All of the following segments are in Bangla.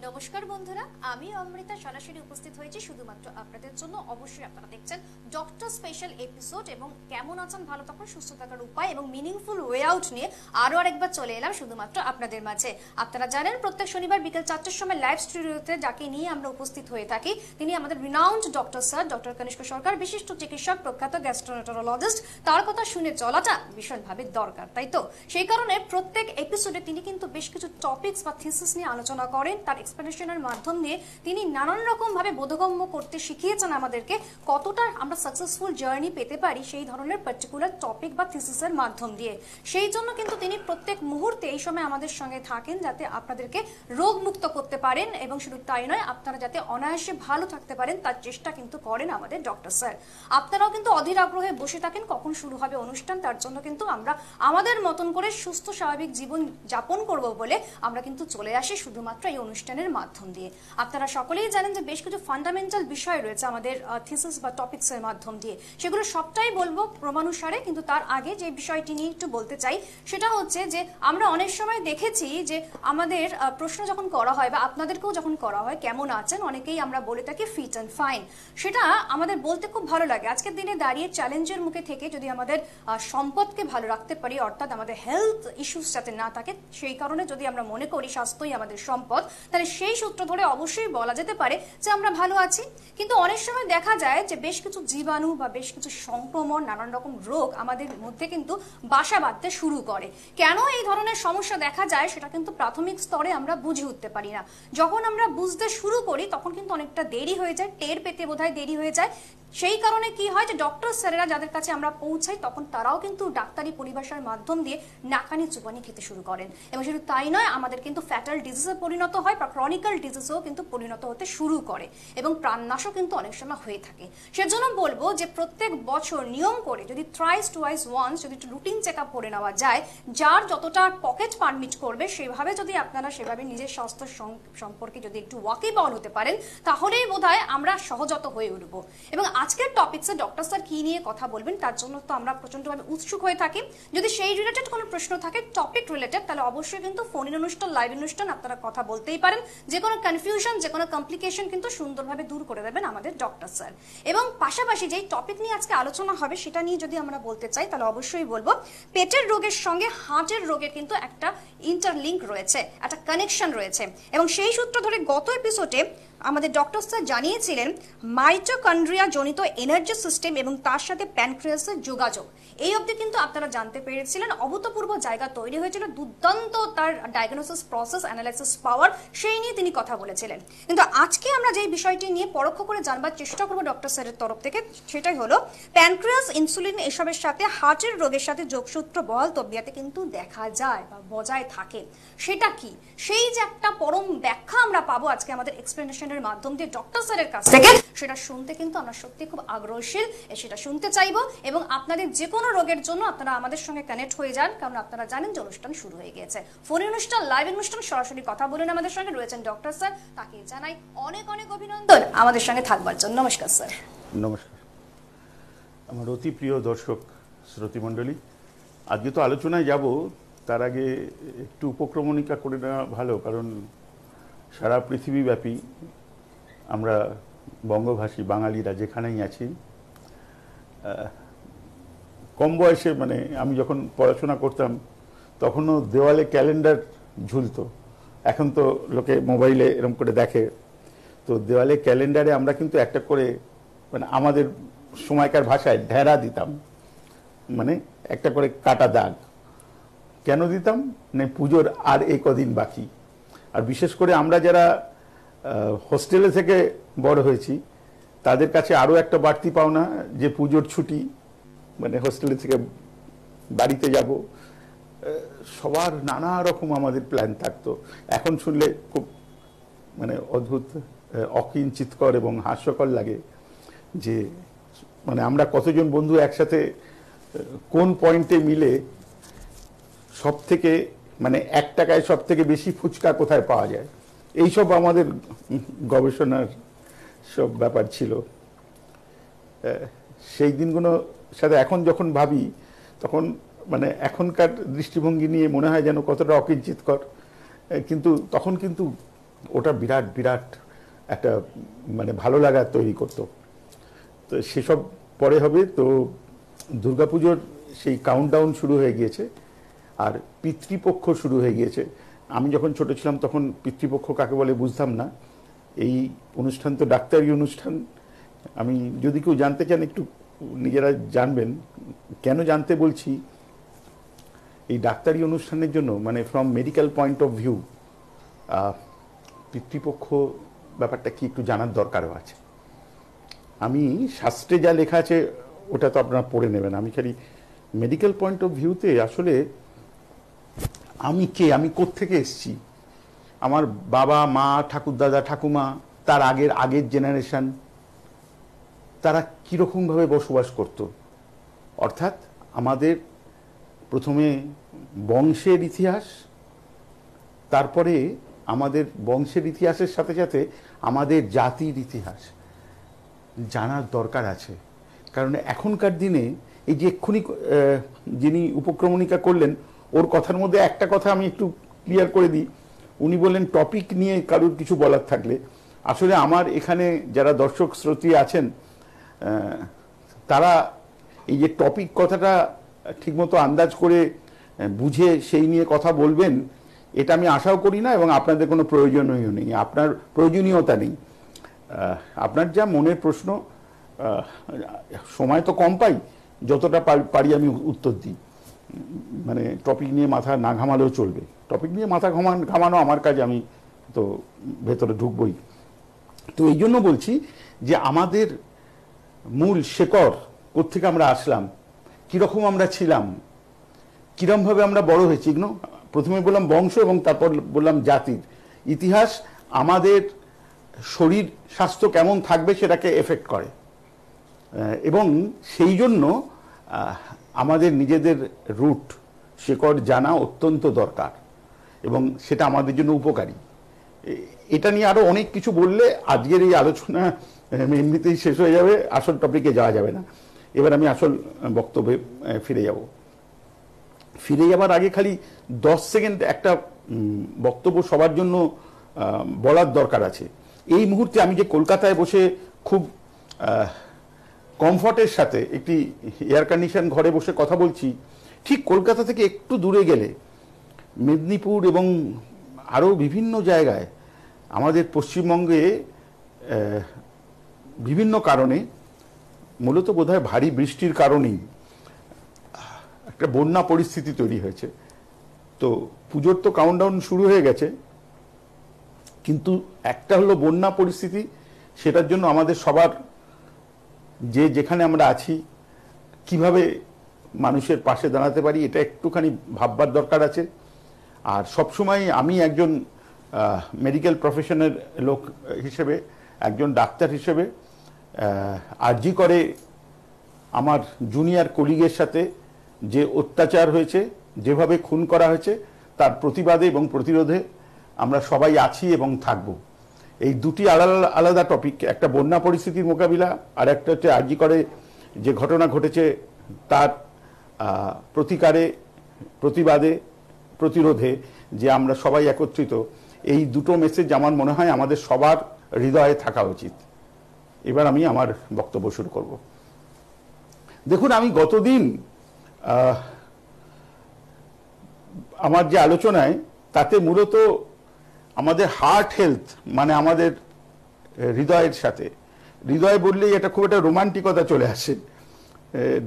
নমস্কার বন্ধুরা, আমি অমৃতা সরাসরি উপস্থিত হয়েছি শুধুমাত্র আপনাদের জন্য। অবশ্যই আপনারা দেখছেন ডক্টর স্পেশাল এপিসোড এবং কেমন আছেন, ভালো থাকুন, সুস্থ থাকার উপায় এবং মিনিংফুল ওয়ে আউট নিয়ে আরো আরেকবার চলে এলাম শুধুমাত্র আপনাদের মাঝে। আপনারা জানেন প্রত্যেক শনিবার বিকেল 4টার সময় লাইভ স্টুডিওতে যাকে নিয়ে আমরা উপস্থিত হয়ে থাকি তিনি আমাদের renowned doctor sir doctor Kanishka Sarkar, বিশিষ্ট চিকিৎসক, প্রখ্যাত গ্যাস্ট্রোএন্টারোলজিস্ট। তার কথা শুনে চলাটা ভীষণভাবে দরকার, তাই তো? সেই কারণে প্রত্যেক এপিসোডে তিনি কিন্তু বেশ কিছু টপিকস বা থিসিস নিয়ে আলোচনা করেন। তার এক্সপ্লেনেশনের মাধ্যম দিয়ে তিনি নানান রকম ভাবে বোধগম্য করতে শিখিয়েছেন আমাদেরকে কতটা আমরা সাকসেসফুল জার্নি পেতে পারি সেই ধরনের পার্টিকুলার টপিক বা থিসিসের মাধ্যম দিয়ে। সেই জন্য কিন্তু তিনি প্রত্যেক মুহূর্তে এই সময় আমাদের সঙ্গে থাকেন যাতে আপনাদেরকে রোগ মুক্ত করতে পারেন এবং শুধু তাই নয়, আপনারা যাতে অনায়াসে ভালো থাকতে পারেন তার চেষ্টা কিন্তু করেন আমাদের ডক্টর স্যার। আপনারাও কিন্তু অধীর আগ্রহে বসে থাকেন কখন শুরু হবে অনুষ্ঠান। তার জন্য কিন্তু আমরা আমাদের মতন করে সুস্থ স্বাভাবিক জীবন যাপন করব বলে আমরা কিন্তু চলে আসি শুধুমাত্র এই অনুষ্ঠানের মাধ্যম দিয়ে। আপনারা সকলেই জানেন যে বেশ কিছু ফান্ডামেন্টাল বিষয় রয়েছে আমাদের থিসিস বা টপিকস এর মাধ্যম দিয়ে, সেগুলো সবটাই বলবো ক্রমানুসারে। কিন্তু তার আগে যে বিষয়টি নিয়ে একটু বলতে চাই সেটা হচ্ছে যে আমরা অনেক সময় দেখেছি যে আমাদের প্রশ্ন যখন করা হয় বা আপনাদেরকেও যখন করা হয় কেমন আছেন, অনেকেই আমরা বলে থাকি ফিট অ্যান্ড ফাইন। সেটা আমাদের বলতে খুব ভালো লাগে। আজকের দিনে দাঁড়িয়ে চ্যালেঞ্জের মুখে থেকে যদি আমাদের সম্পদকে ভালো রাখতে পারি, অর্থাৎ আমাদের হেলথ ইস্যুস যাতে না থাকে, সেই কারণে যদি আমরা মনে করি স্বাস্থ্যই আমাদের সম্পদ, তাহলে সেই সূত্র ধরে অবশ্যই বলা যেতে পারে যে আমরা ভালো আছি। কিন্তু অনেক সময় দেখা যায় যে বেশ কিছু জীবাণু বা বেশ কিছু সংক্রমণ, নানান রকম রোগ আমাদের মধ্যে কিন্তু বাসা বাঁধতে শুরু করে। কেন এই ধরনের সমস্যা দেখা যায় সেটা কিন্তু প্রাথমিক স্তরে আমরা বুঝে উঠতে পারি না। যখন আমরা বুঝতে শুরু করি তখন কিন্তু অনেকটা দেরি হয়ে যায়, টের পেতে বোধহয় দেরি হয়ে যায়। সেই কারণে কি হয় যে ডক্টর স্যারেরা যাদের কাছে আমরা পৌঁছাই তখন তারাও কিন্তু ডাক্তারি পরিভাষার মাধ্যম দিয়ে নাকানি চুপানি খেতে শুরু করেন। এবং শুধু তাই নয়, আমাদের কিন্তু ফ্যাটাল ডিজিজে পরিণত হয় বা ক্রনিক্যাল ডিজিজেও কিন্তু পরিণত হতে শুরু করে এবং প্রাণনাশও কিন্তু অনেক সময় হয়ে থাকে। সেজন্য বলবো যে প্রত্যেক বছর নিয়ম করে যদি থ্রাইস টুয়াইস ওয়ান্স যদি একটু রুটিন চেক আপ করে নেওয়া যায়, যার যতটা পকেট পারমিট করবে সেভাবে যদি আপনারা সেভাবে নিজের স্বাস্থ্য সম্পর্কে যদি একটু ওয়াকিবল হতে পারেন, তাহলেই বোধহয় আমরা সহজত হয়ে উঠবো। এবং আজকের টপিকসে ডক্টর স্যার কি নিয়ে কথা বলবেন তার জন্য তো আমরা প্রচন্ডভাবে উৎসুক হয়ে থাকি। যদি সেই রিলেটেড কোনো প্রশ্ন থাকে, টপিক রিলেটেড, তাহলে অবশ্যই কিন্তু ফোন ইন অনুষ্ঠান, লাইভ অনুষ্ঠান আপনারা কথা বলতেই পারেন। যে কোনো কনফিউশন, যে কোনো কমপ্লিকেশন কিন্তু সুন্দরভাবে দূর করে দেবেন আমাদের ডক্টর স্যার। এবং পাশাপাশি যেই টপিক নিয়ে আজকে আলোচনা হবে সেটা নিয়ে যদি আমরা বলতে চাই তাহলে অবশ্যই বলবো পেটের রোগের সঙ্গে হার্টের রোগের কিন্তু একটা ইন্টারলিঙ্ক রয়েছে, একটা কানেকশন রয়েছে। এবং সেই সূত্র ধরে গত এপিসোডে আমাদের ডক্টর স্যার জানিয়েছিলেন মাইটোকন্ড্রিয়া জনিত এনার্জি সিস্টেম এবং তার সাথে প্যানক্রিয়াসের যোগাযোগ। এই অবধি কিন্তু আপনারা জানতে পেরেছিলেন, অভূতপূর্ব জায়গা তৈরি হয়েছিল, দুর্দান্ত তার ডায়াগনোসিস প্রসেস, অ্যানালাইসিস পাওয়ার, সেই নিয়ে তিনি কথা বলেছিলেন। কিন্তু আজকে আমরা যেই বিষয়টি নিয়ে পরোক্ষ করে জানবার চেষ্টা করবো ডক্টর স্যারের তরফ থেকে, সেটাই হলো প্যানক্রিয়াস, ইনসুলিন এসবের সাথে হার্টের রোগের সাথে যোগসূত্র বহাল তবিয়াতে কিন্তু দেখা যায় বা বজায় থাকে। সেটা কি, সেই যে একটা পরম ব্যাখ্যা আমরা পাবো আজকে আমাদের এক্সপ্লেনেশনের মাধ্যম দিয়ে ডক্টর স্যারের কাছ থেকে, সেটা শুনতে কিন্তু আমরা সত্যি খুব আগ্রহশীল, সেটা শুনতে চাইবো। এবং আপনাদের যে কোনো রোগের জন্য আপনারা আমাদের সঙ্গে কানেক্ট হয়ে যান, কারণ আপনারা জানেন যে অনুষ্ঠান শুরু হয়ে গিয়েছে। ফোন অনুষ্ঠান, লাইভ অনুষ্ঠান, সরাসরি কথা বলেন আমাদের সঙ্গে রয়েছেন ডক্টর স্যার। তাকে জানাই অনেক অনেক অভিনন্দন আমাদের সঙ্গে থাকবার জন্য। নমস্কার স্যার। নমস্কার। আমার অতি প্রিয় দর্শক শ্রোতী মণ্ডলী, আজকে তো আলোচনায় যাব, তার আগে একটু উপক্রমণিকা করে নেওয়া ভালো, কারণ সারা পৃথিবীব্যাপী আমরা বঙ্গভাষী বাঙালিরা যেখানেই আছি, কম বয়সে মানে আমি যখন পড়াশোনা করতাম তখনও দেওয়ালে ক্যালেন্ডার ঝুলতো। এখন তো লোকে মোবাইলে এরকম করে দেখে, তো দেওয়ালে ক্যালেন্ডারে আমরা কিন্তু একটা করে মানে আমাদের সময়কার ভাষায় ঢেরা দিতাম, মানে একটা করে কাটা দাগ। কেন দিতাম? মানে পুজোর আর এই কদিন বাকি। আর বিশেষ করে আমরা যারা হোস্টেলে থেকে বড় হয়েছি তাদের কাছে আরও একটা বাড়তি পাওনা যে পুজোর ছুটি, মানে হোস্টেলে থেকে বাড়িতে যাব, সবার নানা রকম আমাদের প্ল্যান থাকতো। এখন শুনলে খুব মানে অদ্ভুত, অকিঞ্চিতকর এবং হাস্যকর লাগে যে মানে আমরা কতজন বন্ধু একসাথে কোন পয়েন্টে মিলে সব থেকে মানে 1 টাকায় সব থেকে বেশি ফুচকা কোথায় পাওয়া যায়, এইসব আমাদের গবেষণার সব ব্যাপার ছিল। সেই দিনগুলো সাথে এখন যখন ভাবি তখন মানে এখনকার দৃষ্টিভঙ্গি নিয়ে মনে হয় যেন কতটা অকিঞ্চিতকর, কিন্তু তখন কিন্তু ওটা বিরাট বিরাট একটা মানে ভালো লাগা তৈরি করতো। তো সেসব পরে হবে। তো দুর্গাপুজোর সেই কাউন্টডাউন শুরু হয়ে গিয়েছে, আর পিতৃপক্ষ শুরু হয়ে গিয়েছে। আমি যখন ছোট ছিলাম তখন পিতৃপক্ষ কাকে বলে বুঝতাম না। এই অনুষ্ঠান তো ডাক্তারি অনুষ্ঠান। আমি যদি কেউ জানতে চান একটু নিজেরা জানবেন। কেন জানতে বলছি, এই ডাক্তারি অনুষ্ঠানের জন্য মানে from medical point of view Pitripaksha ব্যাপারটা কি একটু জানার দরকারও আছে। আমি শাস্ত্রে যা লেখা আছে ওটা তো আপনারা পড়ে নেবেন, আমি খালি মেডিকেল পয়েন্ট অফ ভিউতে আসলে আমি কে, আমি কোত্থেকে এসেছি, আমার বাবা মা ঠাকুরদাদা ঠাকুমা তার আগের জেনারেশন তারা কীরকমভাবে বসবাস করত। অর্থাৎ আমাদের প্রথমে বংশের ইতিহাস, তারপরে আমাদের বংশের ইতিহাসের সাথে সাথে আমাদের জাতির ইতিহাস জানার দরকার আছে। কারণ এখনকার দিনে এই যে এক্ষুনি যিনি উপক্রমণিকা করলেন ওর কথার মধ্যে একটা কথা আমি একটু ক্লিয়ার করে দিই। উনি বললেন টপিক নিয়ে কারোর কিছু বলার থাকলে। আসলে আমার এখানে যারা দর্শক শ্রোতী আছেন তারা এই যে টপিক কথাটা ঠিকমতো আন্দাজ করে বুঝে সেই নিয়ে কথা বলবেন এটা আমি আশাও করি না, এবং আপনাদের কোনো প্রয়োজনীয় নেই, আপনার প্রয়োজনীয়তা নেই। আপনার যা মনের প্রশ্ন, সময় তো কম পাই, যতটা পারি আমি উত্তর দিই। মানে টপিক নিয়ে মাথা না ঘামালেও চলবে। টপিক নিয়ে মাথা ঘামানো আমার কাজ, আমি তো ভেতরে ঢুকবই। তো এই জন্য বলছি যে আমাদের মূল শেকড় কোত্থেকে আমরা আসলাম, কীরকম আমরা ছিলাম, কীরমভাবে আমরা বড় হয়েছি। এগুলো প্রথমে বললাম বংশ এবং তারপর বললাম জাতির ইতিহাস। আমাদের শরীর স্বাস্থ্য কেমন থাকবে সেটাকে এফেক্ট করে, এবং সেই জন্য আমাদের নিজেদের রুট শেকড় জানা অত্যন্ত দরকার, এবং সেটা আমাদের জন্য উপকারী। এটা নিয়ে আরও অনেক কিছু বললে আজকের এই আলোচনা এমনিতেই শেষ হয়ে যাবে, আসল টপিকে যাওয়া যাবে না। এবার আমি আসল বক্তব্যে ফিরে যাবার আগে খালি 10 সেকেন্ড একটা বক্তব্য সবার জন্য বলার দরকার আছে। এই মুহূর্তে আমি যে কলকাতায় বসে খুব কমফর্টের সাথে একটি এয়ার কন্ডিশন ঘরে বসে কথা বলছি, ঠিক কলকাতা থেকে একটু দূরে গেলে মেদিনীপুর এবং আরও বিভিন্ন জায়গায় আমাদের পশ্চিমবঙ্গে বিভিন্ন কারণে, মূলত বোধহয় ভারী বৃষ্টির কারণেই একটা বন্যা পরিস্থিতি তৈরি হয়েছে। তো পুজোর তো কাউন্টডাউন শুরু হয়ে গেছে, কিন্তু একটা হলো বন্যা পরিস্থিতি, সেটার জন্য আমাদের সবার যেখানে আমরা আছি কিভাবে মানুষের পাশে দাঁড়াতে পারি এটা একটুখানি ভাববার দরকার আছে। আর সবসময় আমি একজন মেডিকেল প্রফেশনের লোক হিসেবে, একজন ডাক্তার হিসেবে আরজি করে আমার জুনিয়র কলিগের সাথে যে অত্যাচার হয়েছে, যেভাবে খুন করা হয়েছে, তার প্রতিবাদে এবং প্রতিরোধে আমরা সবাই আছি এবং থাকব। এই দুটি আলাদা আলাদা টপিক, একটা বন্যা পরিস্থিতির মোকাবিলা, আর একটা হচ্ছে আরজি করে যে ঘটনা ঘটেছে তার প্রতিকারে, প্রতিবাদে, প্রতিরোধে যে আমরা সবাই একত্রিত। এই দুটো মেসেজ আমার মনে হয় আমাদের সবার হৃদয়ে থাকা উচিত। এবার আমি আমার বক্তব্য শুরু করব। দেখুন, আমি গতদিন আমার যে আলোচনায় তাতে মূলত আমাদের হার্ট হেলথ মানে আমাদের হৃদয়ের সাথে, হৃদয় বললেই এটা খুব একটা রোমান্টিকতা চলে আসে।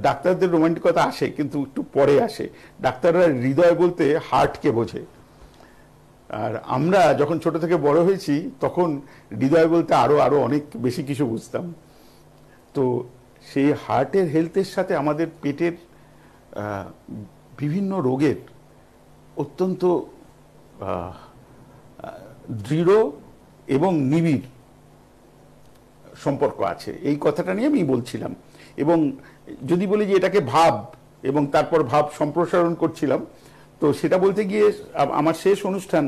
ডাক্তারদের রোমান্টিকতা আসে কিন্তু একটু পরে আসে। ডাক্তাররা হৃদয় বলতে হার্টকে বোঝে, আর আমরা যখন ছোট থেকে বড় হয়েছি তখন হৃদয় বলতে আরো অনেক বেশি কিছু বুঝতাম। তো সেই হার্টের হেলথের সাথে আমাদের পেটের বিভিন্ন রোগের অত্যন্ত দৃঢ় এবং নিবিড় সম্পর্ক আছে। এই কথাটা নিয়ে আমি বলছিলাম, এবং যদি বলি যে এটাকে ভাব এবং তারপর ভাব সম্প্রসারণ করছিলাম, তো সেটা বলতে গিয়ে আমার শেষ অনুষ্ঠান,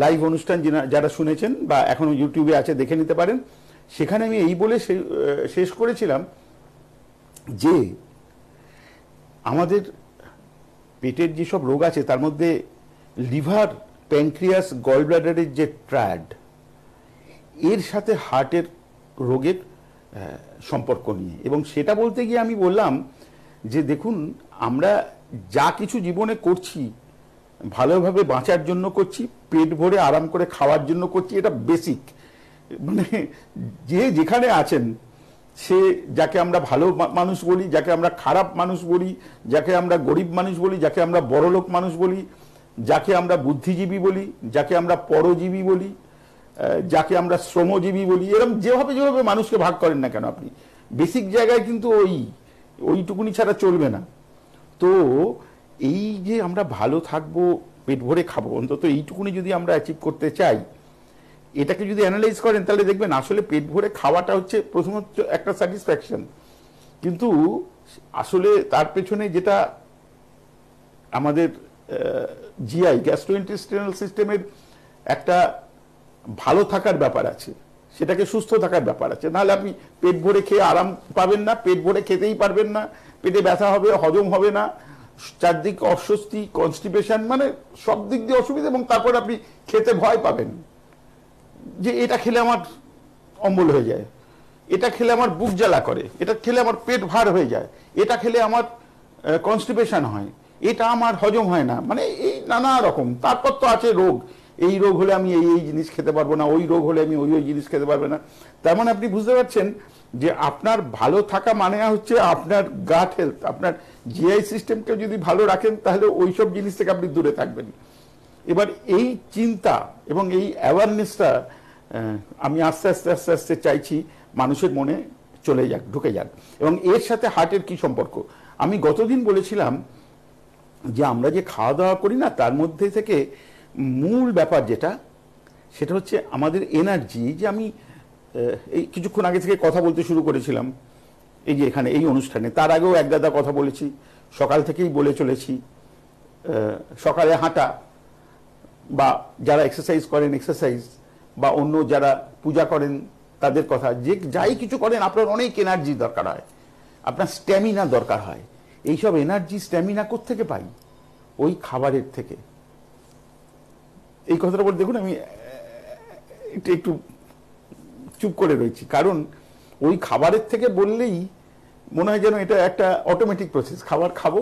লাইভ অনুষ্ঠান যারা শুনেছেন বা এখনো ইউটিউবে আছে দেখে নিতে পারেন, সেখানে আমি এই বলে শেষ করেছিলাম যে আমাদের পেটের যেসব রোগ আছে তার মধ্যে লিভার, প্যানক্রিয়াস, গল ব্লাডারের যে ট্রায়াড, এর সাথে হার্টের রোগের সম্পর্ক নিয়ে। এবং সেটা বলতে গিয়ে আমি বললাম যে দেখুন, আমরা যা কিছু জীবনে করছি ভালোভাবে বাঁচার জন্য করছি, পেট ভরে আরাম করে খাওয়ার জন্য করছি, এটা বেসিক। মানে যে যেখানে আছেন, সে যাকে আমরা ভালো মানুষ বলি, যাকে আমরা খারাপ মানুষ বলি, যাকে আমরা গরিব মানুষ বলি, যাকে আমরা বড়লোক মানুষ বলি, যাকে আমরা বুদ্ধিজীবী বলি, যাকে আমরা পরজীবী বলি, যাকে আমরা শ্রমজীবী বলি, এরকম যেভাবে যেভাবে মানুষকে ভাগ করেন না কেন আপনি, বেসিক জায়গায় কিন্তু ওইটুকুনি ছাড়া চলবে না। তো এই যে আমরা ভালো থাকবো, পেট ভরে খাবো, অন্তত এইটুকুনি যদি আমরা অ্যাচিভ করতে চাই, এটাকে যদি অ্যানালাইজ করেন তাহলে দেখবেন আসলে পেট ভরে খাওয়াটা হচ্ছে প্রথমত একটা স্যাটিসফ্যাকশন, কিন্তু আসলে তার পেছনে যেটা আমাদের জিআই, গ্যাস্ট্রোইন্টেস্টিনাল সিস্টেমের একটা ভালো থাকার ব্যাপার আছে, সেটাকে সুস্থ থাকার ব্যাপার আছে। নাহলে আপনি পেট ভরে খেয়ে আরাম পাবেন না, পেট ভরে খেতেই পারবেন না, পেটে ব্যথা হবে, হজম হবে না, চারদিকে অস্বস্তি, কনস্টিপেশন, মানে সব দিক দিয়ে অসুবিধা, এবং তারপর আপনি খেতে ভয় পাবেন যে এটা খেলে আমার অম্বল হয়ে যায়, এটা খেলে আমার বুক জ্বালা করে, এটা খেলে আমার পেট ভার হয়ে যায়, এটা খেলে আমার কনস্টিপেশন হয়, এটা আমার হজম হয় না, মানে এই নানা রকম। তারপর তো আছে রোগ, এই রোগ হলে আমি এই জিনিস খেতে পারবো না, ওই রোগ হলে আমি ওই জিনিস খেতে পারবো না। তার মানে আপনি বুঝতে পারছেন যে আপনার ভালো থাকা মানে হচ্ছে আপনার গাট হেলথ, আপনার জিআই সিস্টেমকে যদি ভালো রাখেন তাহলে ওইসব জিনিস থেকে আপনি দূরে থাকবেন। এবার এই চিন্তা এবং এই অ্যাওয়ারনেসটা আমি আস্তে আস্তে আস্তে আস্তে চাইছি মানুষের মনে চলে যাক, ঢুকে যাক। এবং এর সাথে হার্টের কি সম্পর্ক, আমি গতদিন বলেছিলাম যে আমরা যে খাওয়া দাওয়া করি না, তার মধ্যে থেকে মূল ব্যাপার যেটা, সেটা হচ্ছে আমাদের এনার্জি। যে আমি এই কিছুক্ষণ আগে থেকে কথা বলতে শুরু করেছিলাম এই যে এখানে এই অনুষ্ঠানে, তার আগেও এক দাদা কথা বলেছি, সকাল থেকেই বলে চলেছি, সকালে হাঁটা বা যারা এক্সারসাইজ করেন এক্সারসাইজ, বা অন্য যারা পূজা করেন তাদের কথা, যে যাই কিছু করেন আপনার অনেক এনার্জি দরকার হয়, আপনার স্ট্যামিনা দরকার হয়। এইসব এনার্জি স্ট্যামিনা কোত্থেকে পাই? ওই খাবারের থেকে। এই কথাটা বলে দেখুন আমি একটু চুপ করে রয়েছি, কারণ ওই খাবারের থেকে বললেই মনে হয় যেন এটা একটা অটোমেটিক প্রসেস, খাবার খাবো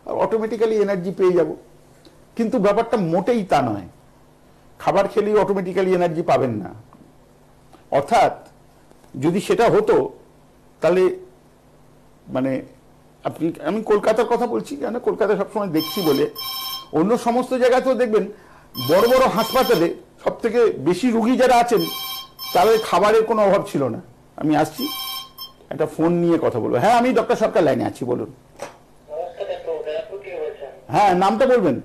আর অটোমেটিক্যালি এনার্জি পেয়ে যাব। কিন্তু ব্যাপারটা মোটেই তা নয়। খাবার খেলেই অটোমেটিক্যালি এনার্জি পাবেন না। অর্থাৎ যদি সেটা হতো তাহলে মানে আমি কলকাতার কথা বলছি, কেন কলকাতা সবসময় দেখছি বলে, অন্য সমস্ত জায়গাতেও দেখবেন বড় বড় হাসপাতালে সব থেকে বেশি রুগী যারা আছেন তাদের খাবারের কোনো অভাব ছিল না। আমি আসছি, একটা ফোন নিয়ে কথা বলবো। হ্যাঁ, আমি ডক্টর সরকার লাইনে আছি, বলুন। হ্যাঁ, নামটা বলবেন।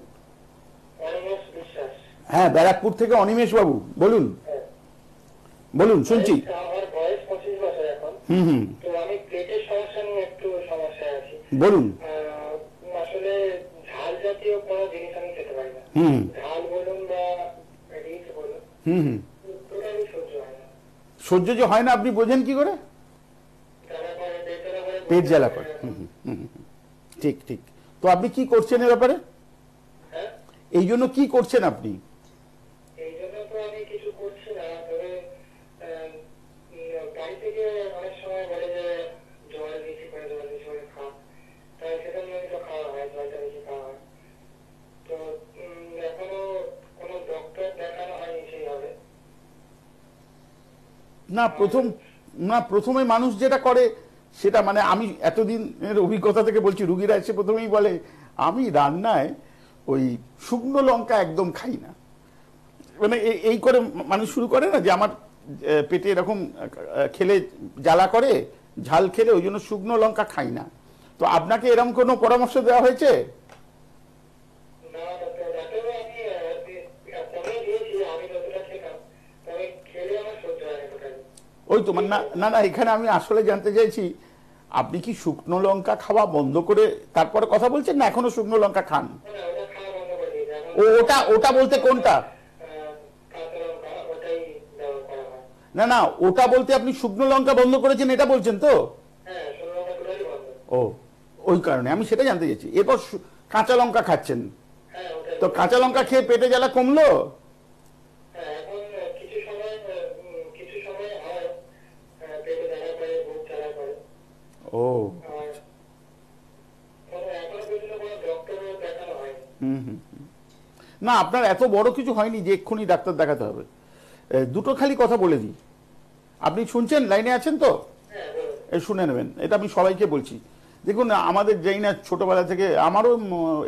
হ্যাঁ, ব্যারাকপুর থেকে অনিমেষ বাবু, বলুন বলুন, শুনছি। হুম, বলুন। আসলে ঝাল জাতীয় কোনো জিনিস আমি খেতে পারি না। ঝাল বলুন বা রিচ বলুন, টোটালি সহ্য হয় না। সহ্য যে হয় না আপনি বোঝেন কি করে? পেট জ্বালা করে। ঠিক ঠিক। তো আপনি কি করছেন এ ব্যাপারে? এই জন্য কি করছেন আপনি? এই জন্য তো আমি কিছু করছি না, তবে বাড়ি থেকে অনেক সময় বলে যে জল বেশি করে খাওয়া, তাই সেটা নিয়মিত খাওয়া হয়, জলটা বেশি খাওয়া হয়। তো এখনো কোনো ডক্টর দেখানো হয়নি সেইভাবে। না, প্রথমে মানুষ যেটা করে সেটা, মানে আমি এতদিনের অভিজ্ঞতা থেকে বলছি, রুগীরা এসে প্রথমেই বলে আমি রান্নায় ওই শুকনো লঙ্কা একদম খাই না। মানে এই করে মানুষ শুরু করে না, যে আমার পেটে এরকম খেলে জ্বালা করে, ঝাল খেলে, ওই জন্য শুকনো লঙ্কা খাই না। তো আপনাকে এরকম কোনো পরামর্শ দেওয়া হয়েছে? ওই তো মানে না না, এখানে আমি আসলে জানতে চাইছি আপনি কি শুকনো লঙ্কা খাওয়া বন্ধ করে তারপরে কথা বলছেন, না এখনো শুকনো লঙ্কা খান? ওটা বলতে কোনটা? না না, ওটা বলতে আপনি শুকনো লঙ্কা বন্ধ করেছেন এটা বলছেন তো? ও, ওই কারণে আমি সেটা জানতে চাইছি। এরপর কাঁচা লঙ্কা খাচ্ছেন, তো কাঁচা লঙ্কা খেয়ে পেটে জ্বালা কমলো? না, আপনার এত বড় কিছু হয়নি যে এক্ষুনি ডাক্তার দেখাতে হবে। দুটো খালি কথা বলে দিই, আপনি শুনছেন, লাইনে আছেন তো? শুনে নেবেন, এটা আমি সবাইকে বলছি। দেখুন, আমাদের যেই না ছোটবেলা থেকে আমারও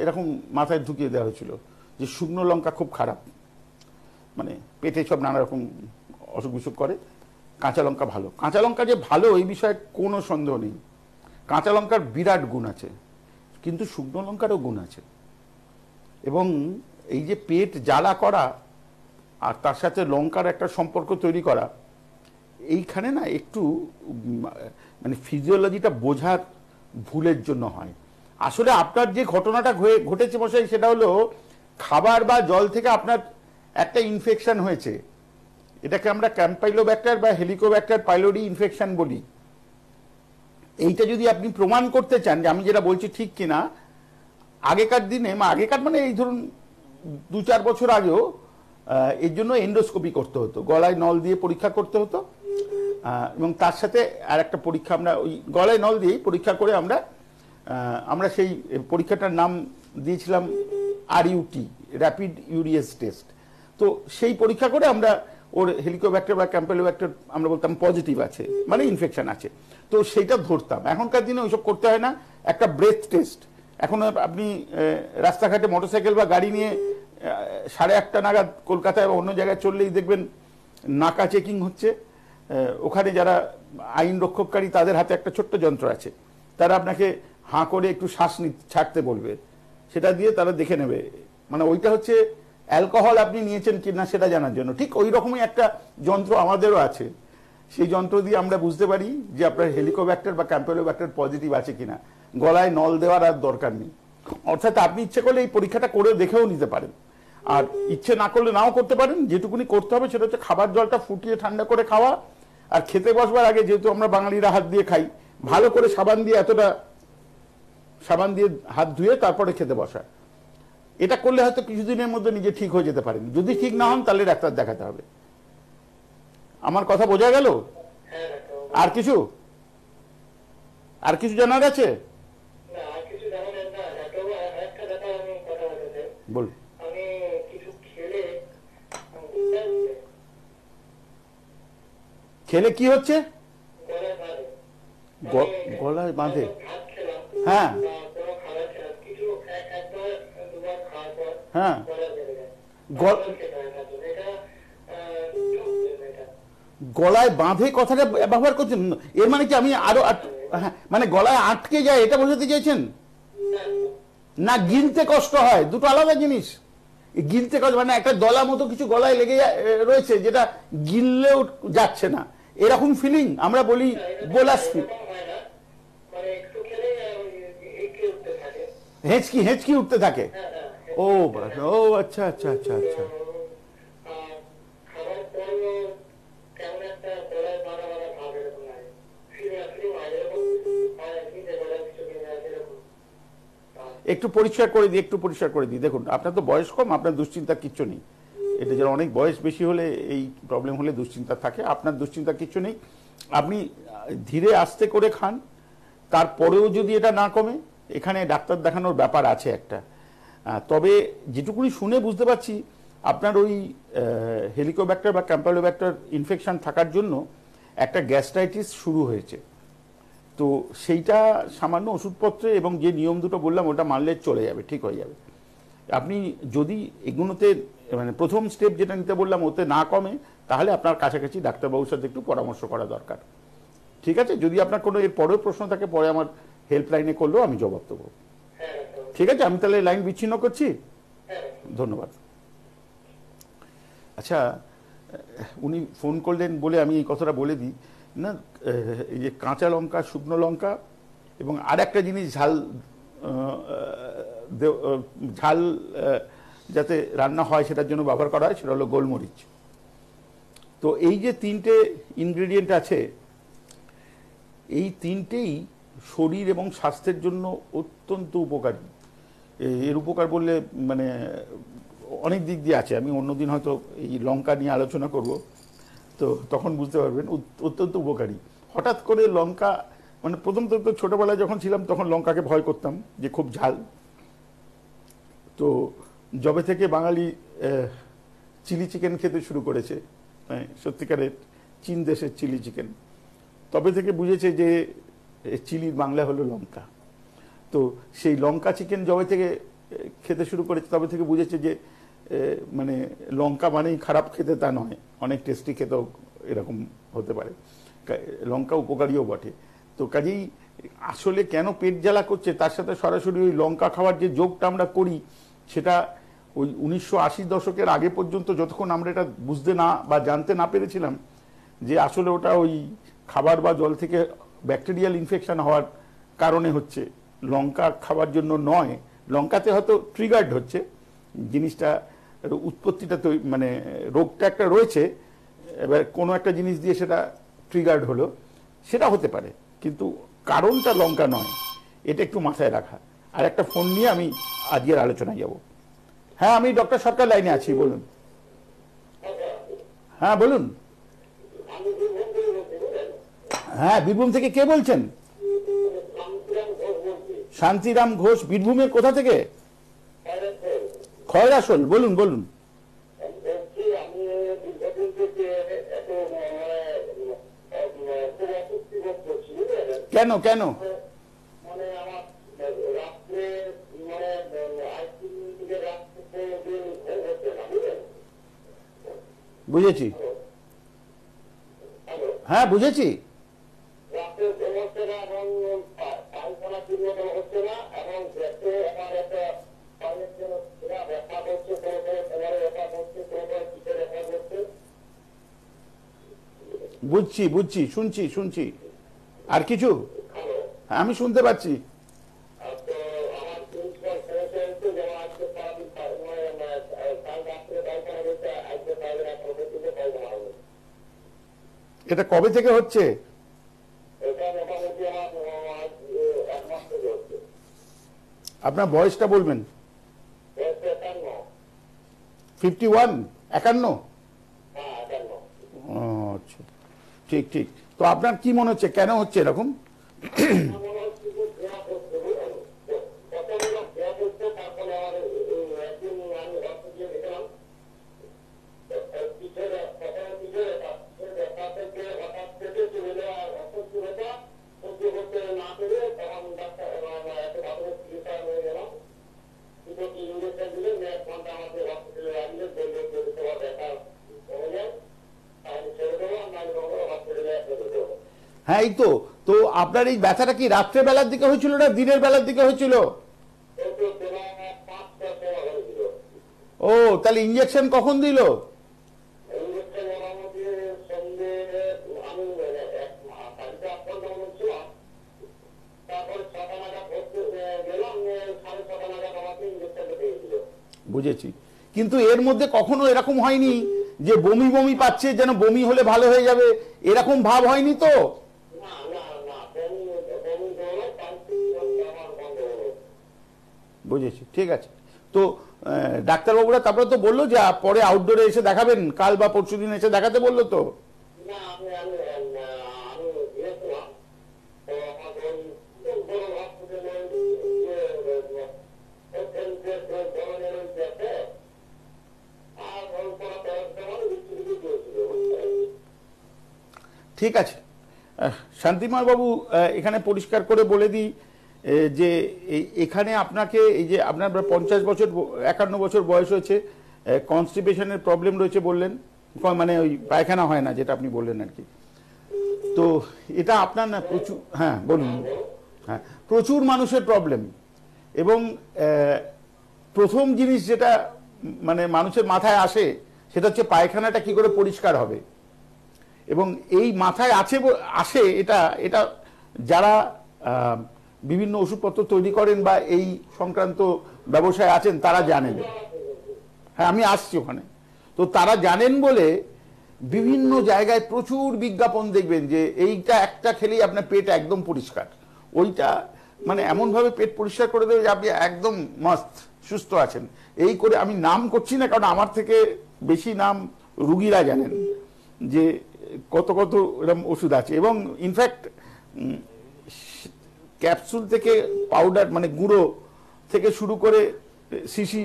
এরকম মাথায় ঢুকিয়ে দেওয়া হয়েছিল যে শুকনো লঙ্কা খুব খারাপ, মানে পেটে সব নানা রকম অসুখ বিসুখ করে, কাঁচা লঙ্কা ভালো। কাঁচা লঙ্কা যে ভালো এই বিষয়ে কোনো সন্দেহ নেই, কাঁচা লঙ্কার বিরাট গুণ আছে, কিন্তু শুকনো লঙ্কারও গুণ আছে। এবং এই যে পেট জ্বালা করা আর তার সাথে লঙ্কার একটা সম্পর্ক তৈরি করা, এইখানে না একটু মানে ফিজিওলজিটা বোঝার ভুলের জন্য হয়। আসলে আপনার যে ঘটনাটা ঘটেছে মশাই, সেটা হলো খাবার বা জল থেকে আপনার একটা ইনফেকশন হয়েছে। এটাকে আমরা ক্যাম্পাইলোব্যাক্টার বা হেলিকোব্যাক্টার পাইলোরি ইনফেকশন বলি। এইটা যদি আপনি প্রমাণ করতে চান যে আমি যেটা বলছি ঠিক কিনা, আগেকার দিনে, আগেকার মানে এই ধরুন 2-4 বছর আগেও এর জন্য এন্ডোস্কোপি করতে হতো, গলায় নল দিয়ে পরীক্ষা করতে হতো। এবং তার সাথে আর একটা পরীক্ষা, আমরা ওই গলায় নল দিয়েই পরীক্ষা করে আমরা সেই পরীক্ষাটার নাম দিয়েছিলাম RUT, র্যাপিড ইউরিয়াস টেস্ট। তো সেই পরীক্ষা করে আমরা ওর হেলিকোব্যাক্টার বা ক্যাম্পেলোব্যাক্টার আমরা বলতাম পজিটিভ আছে, মানে ইনফেকশন আছে, তো সেইটা ধরতাম। এখনকার দিনে ওইসব করতে হয় না, একটা ব্রেথ টেস্ট। এখন আপনি রাস্তাঘাটে মোটরসাইকেল বা গাড়ি নিয়ে 8:30 নাগাদ কলকাতায় বা অন্য জায়গায় চললেই দেখবেন নাকা চেকিং হচ্ছে। ওখানে যারা আইন রক্ষককারী তাদের হাতে একটা ছোট্ট যন্ত্র আছে, তারা আপনাকে হাঁ করে একটু শ্বাস ছাড়তে বলবে, সেটা দিয়ে তারা দেখে নেবে, মানে ওইটা হচ্ছে অ্যালকোহল আপনি নিয়েছেন কিনা সেটা জানার জন্য। ঠিক ওই রকমই একটা যন্ত্র আমাদেরও আছে, সেই যন্ত্র দিয়ে আমরা বুঝতে পারি যে আপনার হেলিকোব্যাক্টার বা ক্যাম্পেলোব্যাক্টার পজিটিভ আছে কিনা। গলায় নল দেওয়ার আর দরকার নেই। অর্থাৎ আপনি ইচ্ছে করলে এই পরীক্ষাটা করে দেখেও নিতে পারেন, আর ইচ্ছে না করলে নাও করতে পারেন। যেটুকুনি করতে হবে সেটা হচ্ছে খাবার জলটা ফুটিয়ে ঠান্ডা করে খাওয়া, আর খেতে বসবার আগে, যেহেতু আমরা বাঙালিরা হাত দিয়ে খাই, ভালো করে সাবান দিয়ে হাত ধুয়ে তারপরে খেতে বসা। এটা করলে হয়তো কিছুদিনের মধ্যে নিজে ঠিক হয়ে যেতে পারেন। যদি ঠিক না হন তাহলে ডাক্তার দেখাতে হবে। আমার কথা বোঝা গেল? আর কিছু জানার আছে? বল। খেলে কি হচ্ছে? গলায় বাঁধে? হ্যাঁ হ্যাঁ, গলায় বাঁধে কথাটা ব্যবহার করছেন, এর মানে কি আমি আরো মানে গলায় আটকে যায় এটা বোঝাতে চাইছেন? না, গিলতে কষ্ট হয়, দুটো আলাদা জিনিস। গিলতে কষ্ট মানে একটা দলা মতো কিছু গলায় লেগে রয়েছে, যেটা গিললেও যাচ্ছে না, এরকম ফিলিং আমরা বলি বোলাস ফিল। হেঁচকি উঠতে থাকে। ও আচ্ছা আচ্ছা আচ্ছা আচ্ছা। একটু পরিষ্কার করে দিই। দেখুন, আপনার তো বয়স কম, আপনার দুশ্চিন্তা কিচ্ছু নেই। এটা যারা অনেক বয়স বেশি হলে এই প্রবলেম হলে দুশ্চিন্তা থাকে, আপনার দুশ্চিন্তা কিচ্ছু নেই। আপনি ধীরে আস্তে করে খান, তারপরেও যদি এটা না কমে, এখানে ডাক্তার দেখানোর ব্যাপার আছে একটা। তবে যেটুকুনি শুনে বুঝতে পারছি, আপনার ওই হেলিকোব্যাক্টার বা ক্যাম্পেলোব্যাক্টার ইনফেকশন থাকার জন্য একটা গ্যাস্ট্রাইটিস শুরু হয়েছে। তো সেইটা সামান্য ওষুধপত্রে এবং যে নিয়ম দুটো বললাম ওটা মানলে চলে যাবে, ঠিক হয়ে যাবে। আপনি যদি এগুলোতে মানে প্রথম স্টেপ যেটা নিতে বললাম ওতে না কমে, তাহলে আপনার কাছাকাছি ডাক্তারবাবুর সাথে একটু পরামর্শ করা দরকার। ঠিক আছে? যদি আপনার কোনো এর পরেও প্রশ্ন থাকে, পরে আমার হেল্পলাইনে করলেও আমি জবাব দেবো। ঠিক আছে, আমি তাহলে লাইন বিচ্ছিন্ন করছি। ধন্যবাদ। আচ্ছা, উনি ফোন করলেন বলে আমি এই কথাটা বলে দিই না, এই যে কাঁচা লঙ্কা, শুকনো লঙ্কা এবং আর একটা জিনিস ঝাল যাতে রান্না হয় সেটার জন্য ব্যবহার করা হয়, সেটা হলো গোলমরিচ। তো এই যে 3টে ইনগ্রেডিয়েন্ট আছে, এই 3টেই শরীর এবং স্বাস্থ্যের জন্য অত্যন্ত উপকারী। এর উপকার বললে মানে অনেক দিক দিয়ে আছে, আমি অন্যদিন হয়তো এই লঙ্কা নিয়ে আলোচনা করব, তো তখন বুঝতে পারবেন অত্যন্ত উপকারী। হঠাৎ করে লঙ্কা, মানে প্রথম তো ছোটবেলায় যখন ছিলাম তখন লঙ্কাকে ভয় করতাম যে খুব ঝাল, তো যবে থেকে বাঙালি চিলি চিকেন খেতে শুরু করেছে, সত্যিকারের চীন দেশের চিলি চিকেন, তবে থেকে বুঝেছে যে চিলির বাংলা হলো লঙ্কা। তো সেই লঙ্কা চিকেন যবে থেকে খেতে শুরু করেছে তবে থেকে বুঝেছে যে মানে লঙ্কা মানেই খারাপ খেতে তা নয়, অনেক টেস্টি খেতেও এরকম হতে পারে, লঙ্কা উপকারীও বটে। তো কাজেই আসলে কেন পেট জ্বালা করছে তার সাথে সরাসরি ওই লঙ্কা খাওয়ার যে যোগটা আমরা করি, সেটা ওই 1980 দশকের আগে পর্যন্ত যতক্ষণ আমরা এটা বুঝতে না বা জানতে না পেরেছিলাম যে আসলে ওটা ওই খাবার বা জল থেকে ব্যাকটেরিয়াল ইনফেকশন হওয়ার কারণে হচ্ছে, লঙ্কা খাওয়ার জন্য নয়। লঙ্কাতে হয়তো ট্রিগার্ড হচ্ছে জিনিসটা, উৎপত্তিটা তো মানে রোগটা একটা রয়েছে, এবার কোনো একটা জিনিস দিয়ে সেটা ট্রিগার্ড হলো, সেটা হতে পারে, কিন্তু কারণটা লঙ্কা নয়, এটা একটু মাথায় রাখা। আর একটা ফোন নিয়ে আমি আজকের আলোচনায় যাব। হ্যাঁ, আমি ডক্টর সরকার লাইনে আছি, বলুন। হ্যাঁ বলুন। হ্যাঁ, বীরভূম থেকে কে বলছেন? শান্তিরাম ঘোষ। বীরভূমের কোথা থেকে? খয়রাসোল। বলুন বলুন। কেন কেন? বুঝেছি, হ্যাঁ বুঝেছি। বুঝছি বুঝছি, শুনছি শুনছি। আর কিছু? আমি শুনতে পাচ্ছি। এটা কবে থেকে হচ্ছে? আপনার বয়সটা বলবেন। 51? 51? আচ্ছা, ঠিক ঠিক। তো আপনার কি মনে হচ্ছে কেন হচ্ছে এরকম? হ্যাঁ, এই তো। তো আপনার এই ব্যথাটা কি রাত্রে বেলার দিকে হয়েছিল না দিনের বেলার দিকে হয়েছিল? ও, তাহলে ইঞ্জেকশন কখন দিল? বুঝেছি, কিন্তু এর মধ্যে কখনো এরকম হয়নি যে বমি বমি পাচ্ছে, যেন বমি হলে ভালো হয়ে যাবে, এরকম ভাব হয়নি তো? বুঝেছি, ঠিক আছে। তো ডাক্তারবাবুরা তারপরে তো বললো যে পরে আউটডোরে এসে দেখাবেন, কাল বা পরশু দিন এসে দেখাতে বললো তো? ঠিক আছে শান্তিময় বাবু, এখানে পরিষ্কার করে বলে দিই যে এখানে আপনাকে এই যে আপনার 50 বছর 51 বছর বয়স হয়েছে, কনস্টিপেশনের প্রবলেম রয়েছে বললেন, মানে ওই পায়খানা হয় না যেটা আপনি বললেন আর কি। তো এটা আপনার না প্রচুর, হ্যাঁ বলুন। হ্যাঁ, প্রচুর মানুষের প্রবলেম। এবং প্রথম জিনিস যেটা মানে মানুষের মাথায় আসে সেটা হচ্ছে পায়খানাটা কি করে পরিষ্কার হবে। এবং এই মাথায় আসে এটা এটা যারা বিভিন্ন ওষুধপত্র তৈরি করেন বা এই সংক্রান্ত ব্যবসায় আছেন তারা জানেন। হ্যাঁ, আমি আসছি ওখানে। তো তারা জানেন বলে বিভিন্ন জায়গায় প্রচুর বিজ্ঞাপন দেখবেন যে এইটা একটা খেলেই আপনার পেট একদম পরিষ্কার, ওইটা মানে এমনভাবে পেট পরিষ্কার করে দেবে যে আপনি একদম মস্ত সুস্থ আছেন। এই করে আমি নাম করছি না, কারণ আমার থেকে বেশি নাম রুগীরা জানেন যে কত কত এরকম ওষুধ আছে। এবং ইনফ্যাক্ট ক্যাপসুল থেকে পাউডার মানে গুঁড়ো থেকে শুরু করে শিশি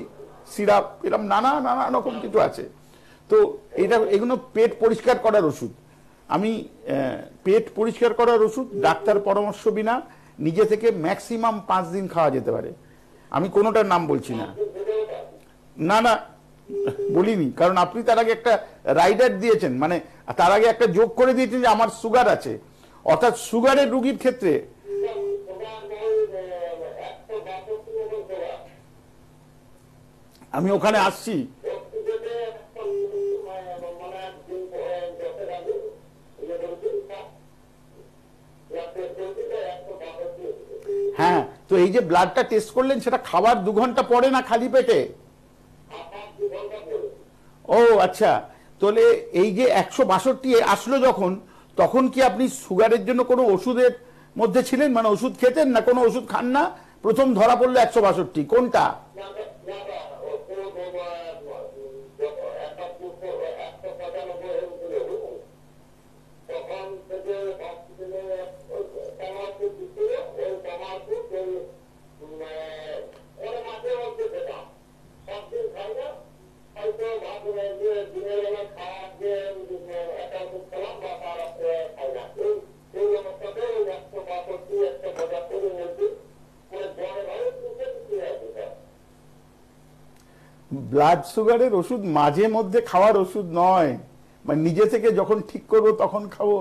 সিরাপ, এরকম নানা নানা রকম কিছু আছে। তো এগুলো পেট পরিষ্কার করার ওষুধ। আমি পেট পরিষ্কার করার ওষুধ ডাক্তার পরামর্শ বিনা নিজে থেকে ম্যাক্সিমাম 5 দিন খাওয়া যেতে পারে। আমি কোনোটার নাম বলছি না, না না বলিনি, কারণ আপনি তার আগে একটা রাইডার দিয়েছেন, মানে তার আগে একটা যোগ করে দিয়েছেন যে আমার সুগার আছে, অর্থাৎ সুগারের রোগীর ক্ষেত্রে আমি ওখানে আসছি। হ্যাঁ, তো এই যে ব্লাডটা টেস্ট করলেন সেটা খাওয়ার 2 ঘন্টা পরে না খালি পেটে? ও আচ্ছা, তাহলে এই যে 162 আসলো যখন, তখন কি আপনি সুগারের জন্য কোনো ওষুধের মধ্যে ছিলেন, মানে ওষুধ খেতেন না কোনো ওষুধ খান না? প্রথম ধরা পড়লো 162, কোনটা? ব্লাড সুগারের ওষুধ মাঝে মধ্যে খাওয়ার ওষুধ নয়, মানে নিজে থেকে যখন ঠিক করবো তখন খাবো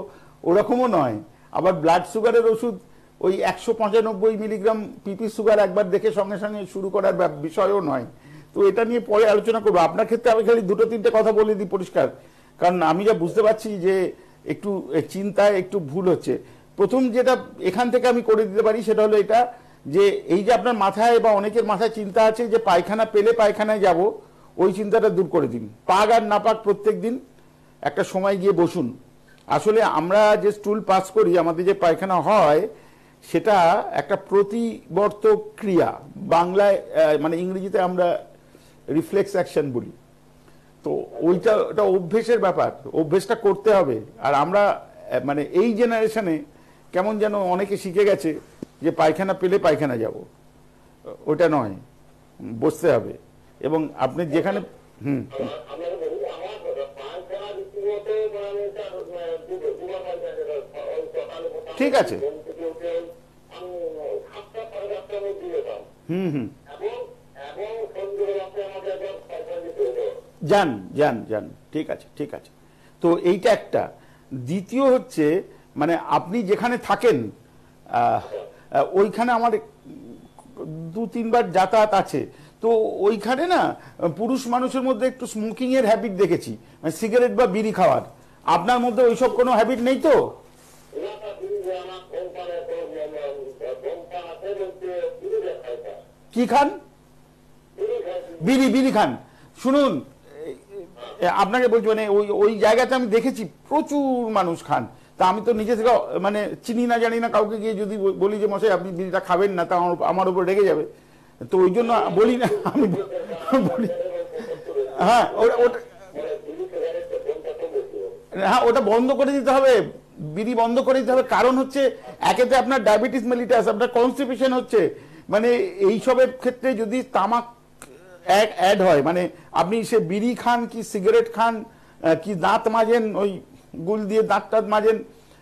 ওরকমও নয়। আবার ব্লাড সুগারের ওষুধ ওই 195 মিলিগ্রাম পিপি সুগার একবার দেখে সঙ্গে সঙ্গে শুরু করার বিষয়ও নয়। তো এটা নিয়ে পরে আলোচনা করবো। আপনার ক্ষেত্রে আমি খালি 2-3টে কথা বলে দিই পরিষ্কার, কারণ আমি যা বুঝতে পারছি যে একটু চিন্তায় একটু ভুল হচ্ছে। প্রথম যেটা এখান থেকে আমি করে দিতে পারি সেটা হলো এটা, যে এই যে আপনার মাথায় বা অনেকের মাথায় চিন্তা আছে যে পায়খানা পেলে পায়খানায় যাব, ওই চিন্তাটা দূর করে দিন। পাক আর না পাক প্রত্যেক দিন একটা সময় গিয়ে বসুন। আসলে আমরা যে স্টুল পাস করি, আমাদের যে পায়খানা হয়, সেটা একটা প্রতিবর্ত ক্রিয়া, বাংলায় মানে ইংরেজিতে আমরা রিফ্লেক্স অ্যাকশন বলি। তো ওইটা অভ্যেসের ব্যাপার, অভ্যেসটা করতে হবে। আর আমরা মানে এই জেনারেশনে কেমন যেন অনেকে শিখে গেছে যে পায়খানা পেলে পায়খানা যাব, ওটা নয়, বসতে হবে। এবং আপনি যেখানে ঠিক আছে, যান যান যান, ঠিক আছে ঠিক আছে। তো এইটা একটা। দ্বিতীয় হচ্ছে, মানে আপনি যেখানে থাকেন ওইখানে আমার 2-3 বার যাতায়াত আছে, তো ওইখানে না পুরুষ মানুষের মধ্যে একটু স্মোকিং এর হ্যাবিট দেখেছি, মানে সিগারেট বা বিড়ি খাওয়ার। আপনার মধ্যে ওইসব কোনো হ্যাবিট নেই তো? কি খান? বিড়ি খান। শুনুন, আপনাকে বলছি, মানে ওই জায়গাতে আমি দেখেছি প্রচুর মানুষ খান। তা আমি তো নিজে থেকে মানে চিনি না জানি না, কাউকে গিয়ে যদি বলি যে মশাই আপনি বিড়িটা খাবেন না, তা আমার উপর রেগে যাবে, তো ওই জন্য বলি না। আমি বলি হ্যাঁ ওটা বন্ধ করে দিতে হবে, বিড়ি বন্ধ করে দিতে হবে। কারণ হচ্ছে, একেতে আপনার ডায়াবেটিস মেলিটাস, আপনার কনস্টিপেশন হচ্ছে, মানে এইসবের ক্ষেত্রে যদি তামাক অ্যাড হয়, মানে আপনি সে বিড়ি খান কি সিগারেট খান কি দাঁত মাজেন, ওই গুল দিয়ে দাঁত টাত মাজেন,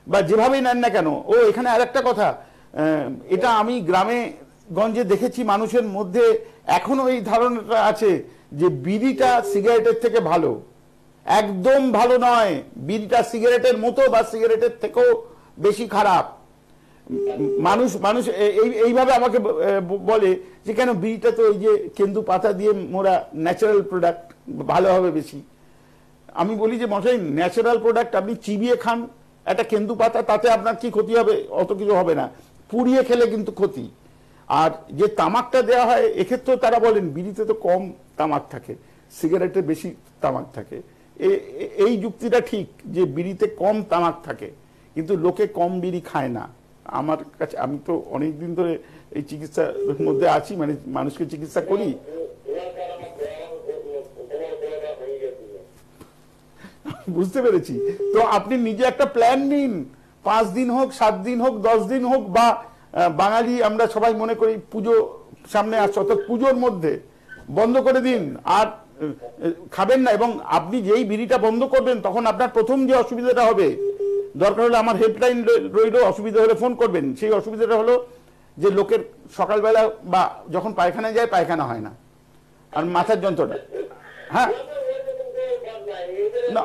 বা যেভাবেই নেন না কেন। ও এখানে আরেকটা কথা, এটা আমি গ্রামে গঞ্জে দেখেছি মানুষের মধ্যে এখনো এই ধারণাটা আছে যে বিড়িটা সিগারেটের থেকে ভালো। একদম ভালো নয়, বিড়িটা সিগারেটের মতো বা সিগারেটের থেকেও বেশি খারাপ। মানুষ এইভাবে আমাকে বলে যে কেন বিড়িটা তো এই যে কেন্দু পাতা দিয়ে মোরা ন্যাচারাল প্রোডাক্ট, ভালো হবে বেশি। আমি বলি যে মশাই, ন্যাচারাল প্রোডাক্ট আপনি চিবিয়ে খান একটা কেন্দু পাতা, তাতে আপনার কি ক্ষতি হবে? অত কিছু হবে না। পুড়িয়ে খেলে কিন্তু ক্ষতি। আর যে তামাকটা দেওয়া হয়, এক্ষেত্রেও তারা বলেন বিড়িতে তো কম তামাক থাকে, সিগারেটে বেশি তামাক থাকে। এই যুক্তিটা ঠিক যে বিড়িতে কম তামাক থাকে, কিন্তু লোকে কম বিড়ি খায় না। আমার কাছে, আমি তো অনেকদিন ধরে এই চিকিৎসার মধ্যে আছি, মানে মানুষকে চিকিৎসা করি। বুঝতে পেরেছি। তো আপনি নিজে একটা প্ল্যান নিন, 5 দিন হোক, 7 দিন হোক, 10 দিন হোক, বা বাঙালি আমরা সবাই মনে করি পুজো সামনে আসছে, অর্থাৎ পুজোর মধ্যে বন্ধ করে দিন, আর খাবেন না। এবং আপনি যেই বিড়িটা বন্ধ করবেন তখন আপনার প্রথম যে অসুবিধাটা হবে, দরকার হলে আমার হেল্পলাইন রইল, অসুবিধা হলে ফোন করবেন। সেই অসুবিধাটা হলো যে লোকের সকালবেলা বা যখন পায়খানায় যায় পায়খানা হয় না, আর মাথার যন্ত্রণা। হ্যাঁ না,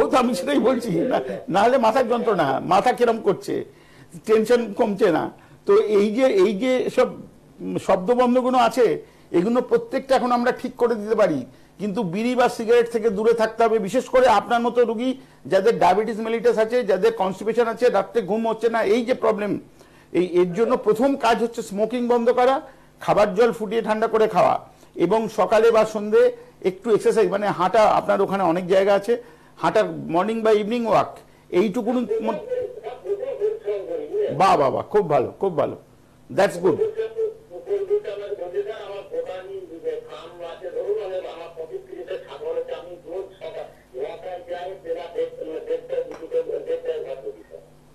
ও তো আমি সেটাই বলছি, না হলে মাথার যন্ত্রণা, মাথা কিরম করছে, টেনশন কমছে না। তো এই যে সব শব্দবন্ধগুলো আছে, এগুলো প্রত্যেকটা এখন আমরা ঠিক করে দিতে পারি, কিন্তু বিড়ি বা সিগারেট থেকে দূরে থাকতে হবে। বিশেষ করে আপনার মতো রুগী যাদের ডায়াবেটিস মেলিটাস আছে, যাদের কনস্টিপেশন আছে, রাত্রে ঘুম হচ্ছে না, এই যে প্রবলেম, এর জন্য প্রথম কাজ হচ্ছে স্মোকিং বন্ধ করা, খাবার জল ফুটিয়ে ঠান্ডা করে খাওয়া, এবং সকালে বা সন্ধে একটু এক্সারসাইজ, মানে হাঁটা। আপনার ওখানে অনেক জায়গা আছে হাঁটার, মর্নিং বা ইভিনিং ওয়াক, এইটুকু। বাহ বাহ বাহ, খুব ভালো, খুব ভালো, দ্যাটস গুড।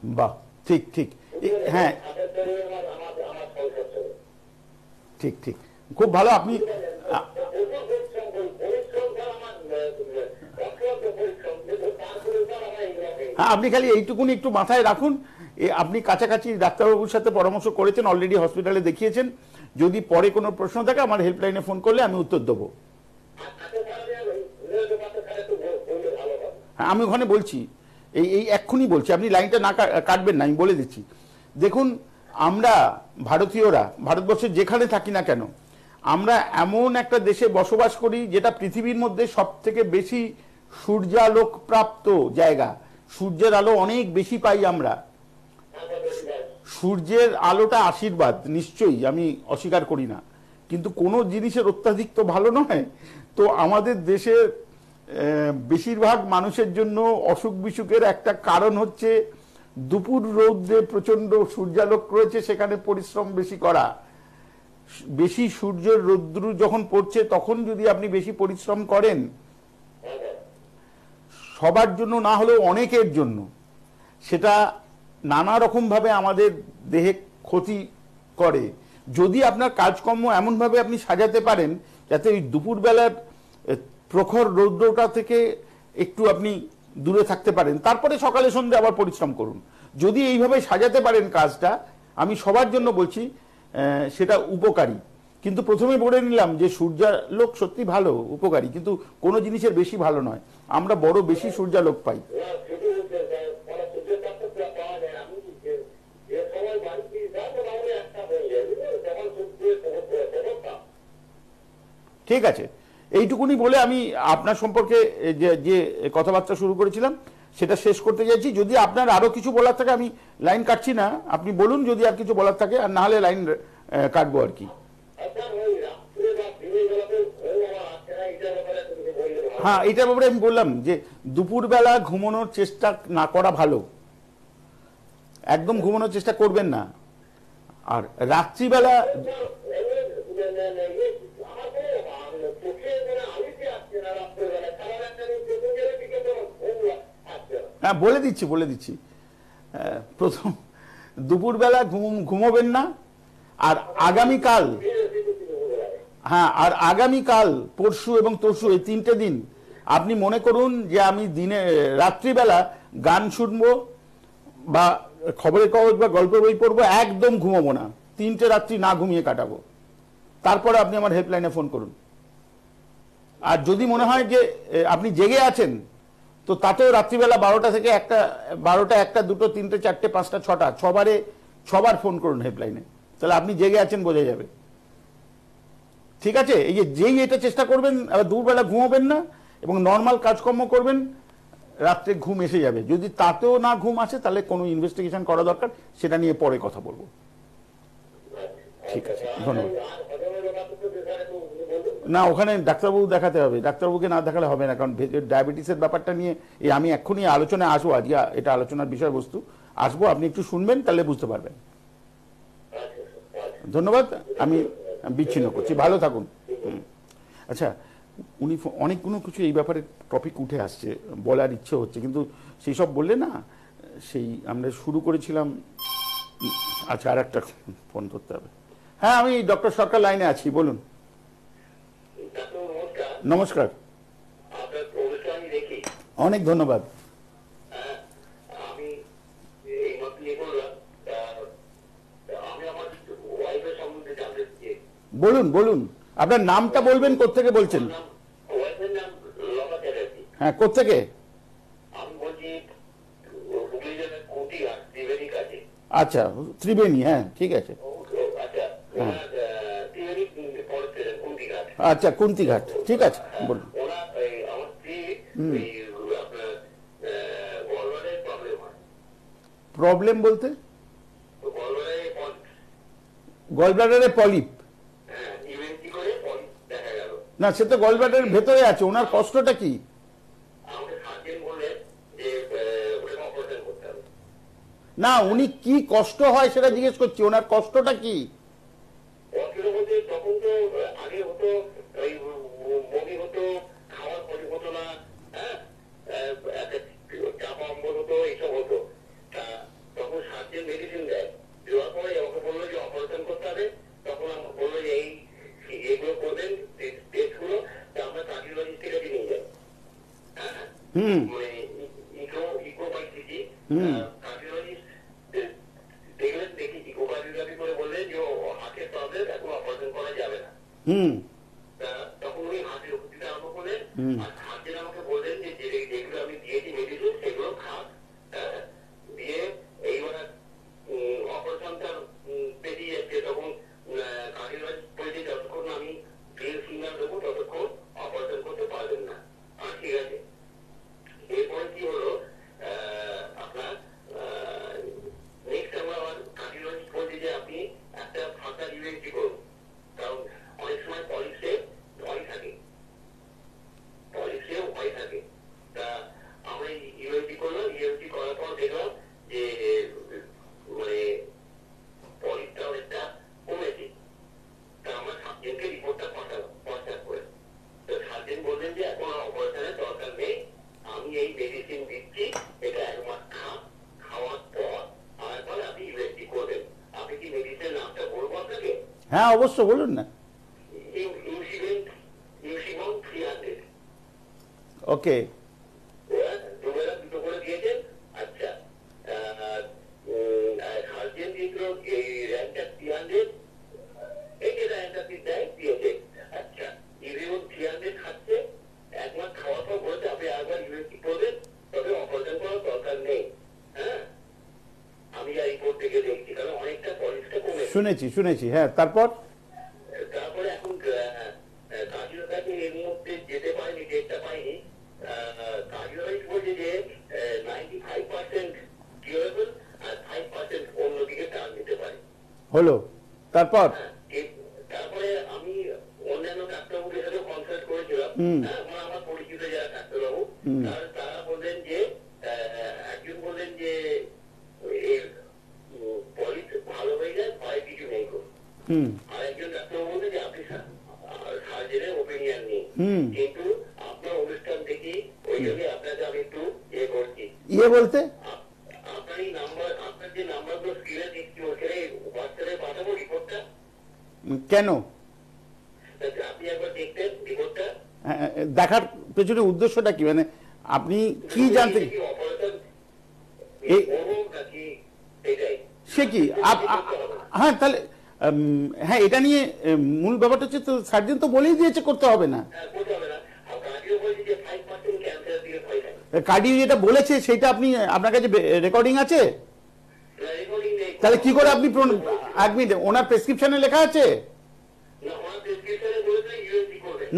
বাহ, ঠিক ঠিক, হ্যাঁ ঠিক ঠিক, খুব ভালো। আপনি আপনি খালি এইটুকুনি একটু মাথায় রাখুন, আপনি কাছাকাছি ডাক্তারবাবুর সাথে পরামর্শ করেছেন, অলরেডি হসপিটালে দেখিয়েছেন। যদি পরে কোনো প্রশ্ন থাকে আমার হেল্পলাইনে ফোন করলে আমি উত্তর দেবো। হ্যাঁ, আমি ওখানে বলছি, এই এক্ষুনি বলছি, আপনি লাইনটা না কাটবেন না, আমি বলে দিচ্ছি। দেখুন, আমরা ভারতীয়রা ভারতবর্ষের যেখানে থাকি না কেন, আমরা এমন একটা দেশে বসবাস করি যেটা পৃথিবীর মধ্যে সব থেকে বেশি সূর্যালোক প্রাপ্ত জায়গা। সূর্যের আলো অনেক বেশি পাই আমরা। সূর্যের আলোটা আশীর্বাদ, নিশ্চয়ই, আমি অস্বীকার করি না, কিন্তু কোনো জিনিসের অত্যাধিক তো ভালো নয়। তো আমাদের দেশের বেশিরভাগ মানুষের জন্য অসুখ বিসুখের একটা কারণ হচ্ছে দুপুর রৌদ্রে প্রচন্ড সূর্যালোক রয়েছে, সেখানে পরিশ্রম বেশি করা। বেশি সূর্যের রৌদ্র যখন পড়ছে তখন যদি আপনি বেশি পরিশ্রম করেন, সবার জন্য না হলেও অনেকের জন্য সেটা নানা রকমভাবে আমাদের দেহে ক্ষতি করে। যদি আপনার কাজকর্ম এমনভাবে আপনি সাজাতে পারেন যাতে ওই দুপুরবেলার প্রখর রৌদ্রটা থেকে একটু আপনি দূরে থাকতে পারেন, তারপরে সকালে সন্ধ্যে আবার পরিশ্রম করুন। যদি এইভাবে সাজাতে পারেন কাজটা, আমি সবার জন্য বলছি সেটা উপকারী। কিন্তু প্রথমে বলে নিলাম যে সূর্যালোক সত্যি ভালো, উপকারী, কিন্তু কোনো জিনিসের বেশি ভালো নয়। আমরা বড় বেশি সূর্যালোক পাই। ঠিক আছে, এইটুকুনি বলে আমি আপনার সম্পর্কে যে কথাবার্তা শুরু করেছিলাম সেটা শেষ করতে চাইছি। যদি আপনার আরো কিছু বলার থাকে, আমি লাইন কাটছি না, আপনি বলুন যদি আর কিছু বলার থাকে, আর না হলে লাইন কাটবো আর কি। হ্যাঁ, এটার ব্যাপারে আমি বললাম যে দুপুরবেলা ঘুমানোর চেষ্টা না করা ভালো, একদম ঘুমানোর চেষ্টা করবেন না। আর রাত্রিবেলা হ্যাঁ বলে দিচ্ছি প্রথম দুপুরবেলা ঘুমোবেন না। আর আগামীকাল, হ্যাঁ, আর আগামীকাল, পরশু এবং তরশু, এই 3টে দিন আপনি মনে করুন যে আমি রাত্রিবেলা গান শুনবো বা খবরের কাগজ বা গল্পের বই পড়বো, একদম ঘুমাবো না, 3টে রাত্রি না ঘুমিয়ে কাটাবো। তারপরে আপনি আমার হেল্পলাইনে ফোন করুন। আর যদি মনে হয় যে আপনি জেগে আছেন, তো তাতেও রাত্রিবেলা 12টা থেকে 1টা, 12টা, 1টা, 2টো, 3টে, 4টে, 5টা, 6টা, 6বার ফোন করুন হেল্পলাইনে, তাহলে আপনি জেগে আছেন বোঝা যাবে। ঠিক আছে, এই যেই এটা চেষ্টা করবেন, আবার দুপুরবেলা ঘুমাবেন না এবং নর্মাল কাজকর্ম করবেন, রাত্রে ঘুম এসে যাবে। যদি তাতেও না ঘুম আসে, তাহলে কোনো ইনভেস্টিগেশন করা দরকার, সেটা নিয়ে পরে কথা বলবো। ঠিক আছে, ধন্যবাদ। না, ওখানে ডাক্তারবাবু দেখাতে হবে, ডাক্তারবাবুকে না দেখালে হবে না, কারণ ডায়াবেটিসের ব্যাপারটা নিয়ে আমি এক্ষুনি আলোচনায় আসবো, আজকে এটা আলোচনার বিষয়বস্তু আসবো, আপনি একটু শুনবেন, তাহলে বুঝতে পারবেন। ধন্যবাদ, আমি বিচ্ছিন্ন করছি, ভালো থাকুন। আচ্ছা, উনি অনেকগুলো কিছু এই ব্যাপারে টপিক উঠে আসছে, বলার ইচ্ছে হচ্ছে, কিন্তু সেই সব বললে না সেই আমরা শুরু করেছিলাম। আচ্ছা, আর একটা ফোন করতে হবে। হ্যাঁ, আমি ডক্টর সরকার লাইনে আছি, বলুন। নমস্কার। আপনার অনুষ্ঠান দেখি, অনেক ধন্যবাদ। আমি এই মাত্র ইয়ে করলাম, আমি আমার ওয়াইফের সম্বন্ধে জানতে চাই। বলুন বলুন, আপনার নামটা বলবেন, কোত্থেকে বলছেন? ওয়াইফের নাম লতা চ্যাটার্জি। হ্যাঁ, কোত্থেকে? আমি বলছি হুগলি জেলার কুটিয়া ত্রিবেণী কাছে। আচ্ছা, ত্রিবেণী, হ্যাঁ ঠিক আছে। আচ্ছা, ওনার ত্রিবেণী পড়তে কুন্তিঘাট। আচ্ছা, কুন্তিঘাট, ঠিক আছে, বলুন। ওনার আমার স্ত্রী আপনার গলব্লাডারের প্রবলেম হয়। প্রবলেম বলতে? গলব্লাডারে গলব্লাডারে পলিপ? ইউএনসি করে পলিপ দেখা গেল। না, সে তো গলব্লাডারের ভেতরে আছে। ওনার কষ্টটা কি? আমাকে সার্জেন বললেন যে ওটাকে অপারেশন করতে হবে। না, উনি কি কষ্ট হয় সেটা জিজ্ঞেস করছি, ওনার কষ্টটা কি? কষ্টের মধ্যে তখন তো আগে হতো ওই বমি হতো, খাওয়ার পরে হতো না, হ্যাঁ, চাপা অম্বল হতো, এইসব হতো। তা তখন সার্জেন মেডিসিন দেয়, দেওয়ার পরে আমাকে বললো যে অপারেশন করতে হবে। তখন আমাকে বললো যে এইগুলো করবেন, টেস্টগুলো আমরা কার্ডিওলজিস্টের কাছে নিয়ে যাই। হ্যাঁ, মানে ইকো বাই সিটি কার্ডিওলজিস্ট দেখলেন, দেখি ইকোকার্ডিওগ্রাফি করে বললেন যে হার্টের প্রবলেম, এখন অপারেশন করা যাবে না। তখন উনি হার্টের ওষুধ দিতে আরম্ভ করলেন। আর সার্জেন আমাকে বললেন যে যেগুলো আমি দিয়েছি মেডিসিন সেগুলো খান, দিয়ে এইবার অপারেশনটা পেরিয়ে যাচ্ছে। তখন কার্ডিওলজিস্ট বলছে যতক্ষণ আমি গ্রিন সিগন্যাল দেবো ততক্ষণ অপারেশন করতে পারবেন না। আর ঠিক আছে। এরপরে কি হলো, আপনার নেক্সট আমরা আবার কার্ডিওলজিস্ট বলছি যে আপনি একটা ফাঁকা ইউএনসি করুন, কারণ অনেক সময় পলিপসে ভয় থাকে, পলিপসেও ভয় থাকে। তা আমরা ইউএনসি করলাম। ইউএনসি করার পর দেখলাম যে মানে পলিপটা অনেকটা কমেছে। তা আমরা সার্জেনকে রিপোর্টটা পাঠালাম হোয়াটসঅ্যাপ করে। তো সার্জেন বললেন যে এখন অপারেশনের দরকার নেই, আমি এই মেডিসিন দিচ্ছি, এটা এক মাস খাওয়ার পর আরেকবার আপনি ইউএসজি করবেন। আপনি কি মেডিসিনের নামটা বলবো আপনাকে? হ্যাঁ, অবশ্য বলুন না। ইউসিমন 300। ওকে। দুবেলা দুটো করে দিয়েছেন। আচ্ছা, সার্জেন দিয়েছিল এই র্যাঙ্কটা 300, এই যে র্যাঙ্কটা দিয়েছে। আচ্ছা, ইউরিন 300 খাচ্ছে, এক মাস খাওয়ার পর বলছে আপনি একবার ইউএসজি করবেন, তবে অপারেশন করার দরকার নেই। হ্যাঁ, আমি যা রিপোর্ট দেখে দেখছি, কারণ অনেকটা পলিসটা কমে। শুনেছি, হ্যাঁ। তারপর তারপরে এখন কার্ডিওর কাছে এর মধ্যে যেতে পারিনি, ডেটটা পাইনি। কার্ডিওলজিস্ট বলছে যে 95% কিউরেবল আর 5% অন্যদিকে টার্ন নিতে পারে। হলো, তারপর? তারপরে আমি অন্যান্য ডাক্তারবাবুদের সাথে কনসাল্ট করেছিলাম, আমার পরিচিত যারা ডাক্তারবাবু, তারা বললেন যে একজন বললেন যে পলিস ভালো হয়ে যায়, ভয় কিছু নেই। আর একজন ডাক্তারবাবু বললেন যে আপনি সার্জেনের ওপিনিয়ন নিন, কিন্তু আপনার অনুষ্ঠান দেখি ওই জন্য আপনাকে আমি একটু ইয়ে করছি। ইয়ে বলতে? আপনার এই নাম্বার, আপনার যে নাম্বারগুলো স্ক্রিনে দেখছি ওখানে হোয়াটসঅ্যাপে পাঠাবো রিপোর্টটা। কেন? আপনি একবার দেখতেন রিপোর্টটা। দেখার পেছনে উদ্দেশ্যটা কি, মানে আপনি কি জানতে? সে কি? হ্যাঁ, তাহলে হ্যাঁ, এটা নিয়ে মূল ব্যাপারটা হচ্ছে, তো সার্জন তো বলেই দিয়েছে করতে হবে না। কার্ডিও যেটা বলেছে সেটা আপনি, আপনার কাছে রেকর্ডিং আছে? তাহলে কি করে আপনি, এক মিনিট, ওনার প্রেসক্রিপশনে লেখা আছে?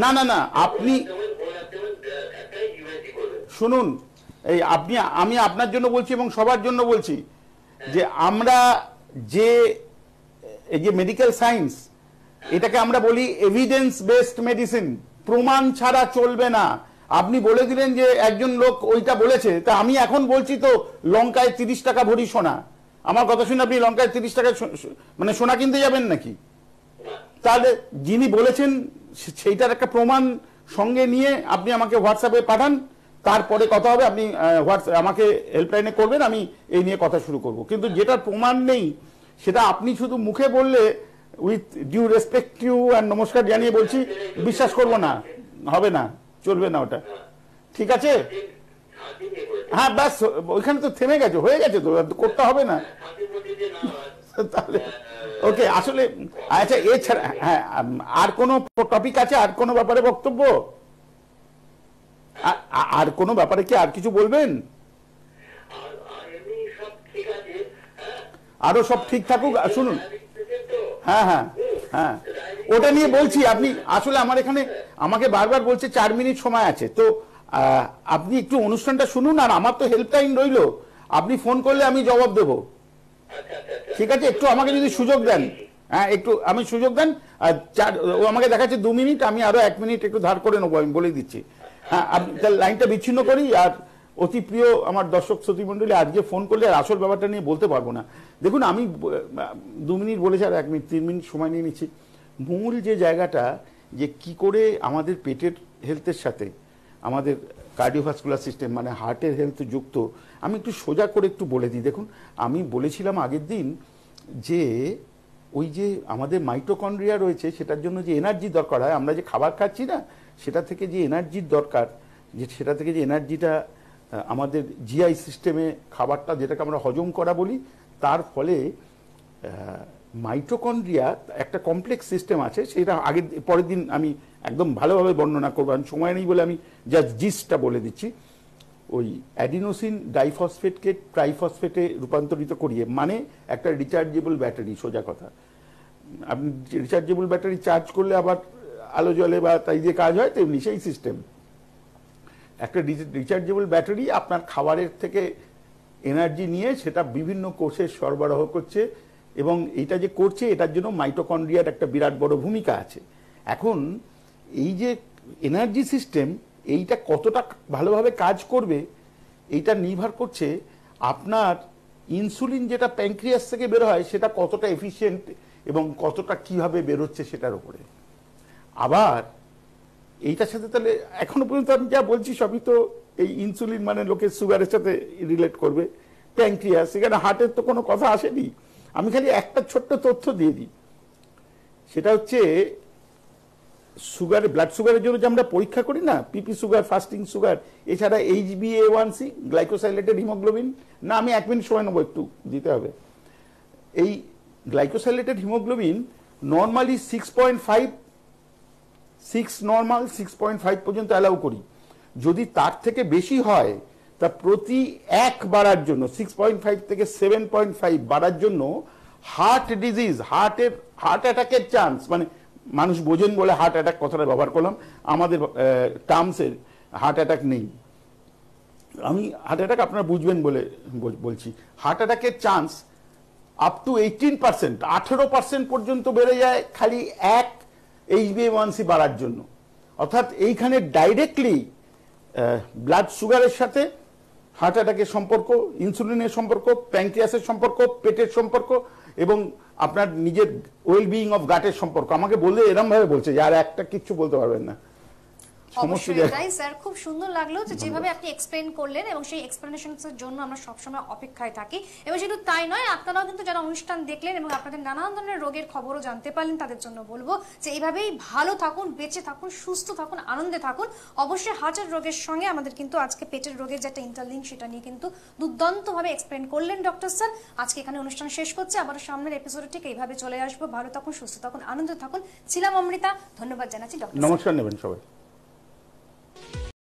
না, আপনি শুনুন, এই আমি আপনার জন্য বলছি এবং সবার জন্য বলছি যে আমরা যে এই যে মেডিকেল সায়েন্স, এটাকে আমরা বলি এভিডেন্স বেসড মেডিসিন। প্রমাণ ছাড়া চলবে না। আপনি বলে দিলেন যে একজন লোক ওইটা বলেছে, তা আমি এখন বলছি তো লঙ্কায় 30 টাকা ভরি সোনা। আমার কথা শুনে আপনি লঙ্কায় 30 টাকা মানে সোনা কিনতে যাবেন নাকি? তাহলে যিনি বলেছেন সেইটার একটা প্রমাণ সঙ্গে নিয়ে আপনি আমাকে হোয়াটসঅ্যাপে পাঠান, তারপরে কথা হবে, আপনি হোয়াটসঅ্যাপ আমাকে হেল্পলাইনে করবেন, আমি এই নিয়ে কথা শুরু করব। কিন্তু যেটার প্রমাণ নেই সেটা আপনি শুধু মুখে বললে with due respect you and নমস্কার জানিয়ে বলছি, বিশ্বাস করব না, হবে না, চলবে না ওটা। ঠিক আছে, হ্যাঁ ব্যাস, ওইখানে তো থেমে গেছে, হয়ে গেছে তো, করতে হবে না তাহলে। ওকে, আসলে আচ্ছা এছাড়া হ্যাঁ আর কোনো টপিক আছে, আর কোনো ব্যাপারে বক্তব্য, আর কোনো ব্যাপারে কি আর কিছু বলবেন? আরো সব ঠিক থাকুক, শুনুন, হ্যাঁ হ্যাঁ হ্যাঁ ওটা নিয়ে বলছি। আপনি আসলে আমার এখানে আমাকে বারবার বলছে 4 মিনিট সময় আছে, তো আপনি একটু অনুষ্ঠানটা শুনুন, আর আমার তো হেল্পলাইন রইল, আপনি ফোন করলে আমি জবাব দেব। ঠিক আছে, একটু আমাকে যদি সুযোগ দেন, হ্যাঁ একটু আমি সুযোগ দেন। ও আমাকে দেখাচ্ছে 2 মিনিট, আমি আরো 1 মিনিট একটু ধার করে নেবো, আমি বলে দিচ্ছি। হ্যাঁ, তাহলে লাইনটা বিচ্ছিন্ন করি। আর অতি প্রিয় আমার দর্শক শ্রোতী মণ্ডলী, আজকে ফোন করলে আর আসল ব্যাপারটা নিয়ে বলতে পারবো না। দেখুন, আমি 2 মিনিট বলেছি, আর 1 মিনিট 3 মিনিট সময় নিয়ে নিচ্ছি। মূল যে জায়গাটা, যে কি করে আমাদের পেটের হেলথের সাথে আমাদের কার্ডিওভাস্কুলার সিস্টেম মানে হার্টের হেলথ যুক্ত, আমি একটু সোজা করে একটু বলে দিই। দেখুন, আমি বলেছিলাম আগের দিন যে ওই যে আমাদের মাইটোকন্ড্রিয়া রয়েছে, সেটার জন্য যে এনার্জি দরকার হয়, আমরা যে খাবার খাচ্ছি না, সেটা থেকে যে এনার্জির দরকার, যে সেটা থেকে যে এনার্জিটা আমাদের জিআই সিস্টেমে খাবারটা যেটাকে আমরা হজম করা বলি, তার ফলে মাইটোকন্ড্রিয়া একটা কমপ্লেক্স সিস্টেম আছে, সেটা আগের পরের দিন আমি একদম ভালোভাবে বর্ণনা করবো, সময় নেই বলে আমি জাস্ট জিসটা বলে দিচ্ছি। ওই অ্যাডিনোসিন ডাইফসফেটকে ট্রাইফসফেটে রূপান্তরিত করিয়ে, মানে একটা রিচার্জেবল ব্যাটারি, সোজা কথা। আপনি রিচার্জেবল ব্যাটারি চার্জ করলে আবার আলো জ্বলে বা তাই দিয়ে কাজ হয়, তেমনি সেই সিস্টেম। একটা রিচার্জেবল ব্যাটারি আপনার খাবারের থেকে এনার্জি নিয়ে সেটা বিভিন্ন কোষে সরবরাহ করছে, এবং এটা যে করছে এটার জন্য মাইটোকন্ড্রিয়ার একটা বিরাট বড় ভূমিকা আছে। এখন এই যে এনার্জি সিস্টেম, এইটা কতটা ভালোভাবে কাজ করবে, এইটা নির্ভর করছে আপনার ইনসুলিন যেটা প্যানক্রিয়াস থেকে বের হয় সেটা কতটা এফিশিয়েন্ট এবং কতটা কিভাবে বেরোচ্ছে সেটার উপরে। আবার এইটার সাথে তাহলে এখনো পর্যন্ত আমি যা বলছি সবই তো এই ইনসুলিন মানে লোকের সুগারের সাথে রিলেট করবে, প্যানক্রিয়াস, এখানে হার্টের তো কোনো কথা আসেনি। আমি খালি একটা ছোট্ট তথ্য দিয়ে দিই, সেটা হচ্ছে সুগার, ব্লাড সুগারের জন্য যে আমরা পরীক্ষা করি না, পিপি সুগার, ফাস্টিং সুগার, এছাড়া HbA1c, গ্লাইকোসাইলেটেড হিমোগ্লোবিন, না আমি 1 মিনিট সময় নেবো, একটু দিতে হবে। এই গ্লাইকোসাইলেটেড হিমোগ্লোবিন নর্মালি 6.5 নর্মাল 6.5 পর্যন্ত অ্যালাউ করি। যদি তার থেকে বেশি হয়, তা প্রতি 1 বাড়ার জন্য 6.5 থেকে 7.5 বাড়ার জন্য হার্ট ডিজিজ, হার্ট অ্যাটাকের চান্স, মানে মানুষ বোঝেন বলে হার্ট অ্যাটাক কথাটা ব্যবহার করলাম, আমাদের টার্মসের হার্ট অ্যাটাক নেই, আমি হার্ট অ্যাটাক আপনারা বুঝবেন বলে বলছি। হার্ট অ্যাটাকের চান্স আপ টু 18%, 18% পর্যন্ত বেড়ে যায় খালি 1 HbA1c বাড়ার জন্য। অর্থাৎ এইখানে ডাইরেক্টলি ব্লাড সুগারের সাথে হার্ট অ্যাটাকের সম্পর্ক, ইনসুলিনের সম্পর্ক, প্যানক্রিয়াসের সম্পর্ক, পেটের সম্পর্ক, এবং আপনার নিজের ওয়েল বিইং অফ গাটের সম্পর্ক। আমাকে বললে এরকম ভাবে বলছে যে আর একটা কিচ্ছু বলতে পারবেন না। অবশ্যই তাই স্যার, খুব সুন্দর লাগলো যে যেভাবে আপনি এক্সপ্লেন করলেন, এবং সেই এক্সপ্লেনেশনসের জন্য আমরা সবসময় অপেক্ষায় থাকি। এবং শুধু তাই নয়, আপনারাও কিন্তু যারা অনুষ্ঠান দেখলেন এবং আপনাদের নানান ধরনের রোগের খবরও জানতে পারলেন, তাদের জন্য বলবো যে এইভাবেই ভালো থাকুন, বেঁচে থাকুন, সুস্থ থাকুন, আনন্দে থাকুন। অবশ্যই হার্টের রোগের সঙ্গে আমাদের কিন্তু আজকে পেটের রোগের যে একটা ইন্টারলিঙ্ক, সেটা নিয়ে কিন্তু দুর্দান্তভাবে এক্সপ্লেন করলেন ডক্টর স্যার। আজকে এখানে অনুষ্ঠান শেষ করছে, আবার সামনের এপিসোডে ঠিক এইভাবে চলে আসবো। ভালো থাকুন, সুস্থ থাকুন, আনন্দে থাকুন। ছিলাম অমৃতা, ধন্যবাদ জানাচ্ছি ডক্টর। নমস্কার নেবেন সবাই।